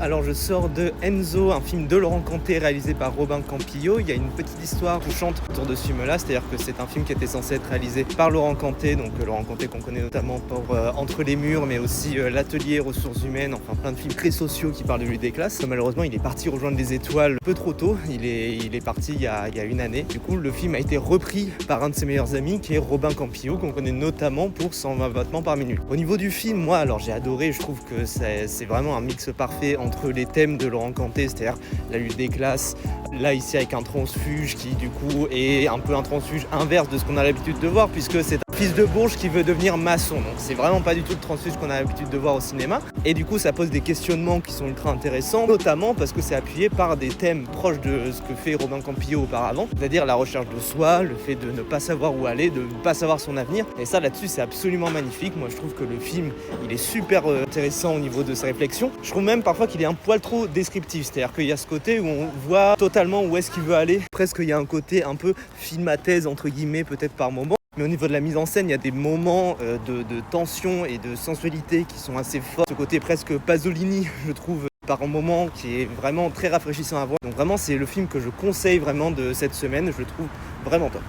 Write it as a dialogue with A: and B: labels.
A: Alors je sors de Enzo, un film de Laurent Canté réalisé par Robin Campillo. Il y a une petite histoire touchante autour de ce film-là, c'est-à-dire que c'est un film qui était censé être réalisé par Laurent Canté, donc Laurent Canté qu'on connaît notamment pour Entre les murs, mais aussi L'Atelier, Ressources Humaines, enfin plein de films très sociaux qui parlent de lutte des classes. Malheureusement, il est parti rejoindre les étoiles peu trop tôt, il est parti il y a une année. Du coup, le film a été repris par un de ses meilleurs amis qui est Robin Campillo, qu'on connaît notamment pour 120 battements par minute. Au niveau du film, moi, alors j'ai adoré, je trouve que c'est vraiment un mix parfait entre les thèmes de Laurent Canté, c'est-à-dire la lutte des classes, là ici avec un transfuge qui du coup est un peu un transfuge inverse de ce qu'on a l'habitude de voir, puisque c'est un fils de bourge qui veut devenir maçon, donc c'est vraiment pas du tout le transfuge qu'on a l'habitude de voir au cinéma, et du coup ça pose des questionnements qui sont ultra intéressants, notamment parce que c'est appuyé par des thèmes proches de ce que fait Robin Campillo auparavant, c'est-à-dire la recherche de soi, le fait de ne pas savoir où aller, de ne pas savoir son avenir, et ça là-dessus c'est absolument magnifique. Moi je trouve que le film il est super intéressant au niveau de ses réflexions. Je trouve même parfois qu'il est un poil trop descriptif, c'est-à-dire qu'il y a ce côté où on voit totalement où est-ce qu'il veut aller, presque il y a un côté un peu film à thèse entre guillemets peut-être par moment. Mais au niveau de la mise en scène, il y a des moments de tension et de sensualité qui sont assez forts. Ce côté presque Pasolini, je trouve, par un moment qui est vraiment très rafraîchissant à voir. Donc vraiment, c'est le film que je conseille vraiment de cette semaine. Je le trouve vraiment top.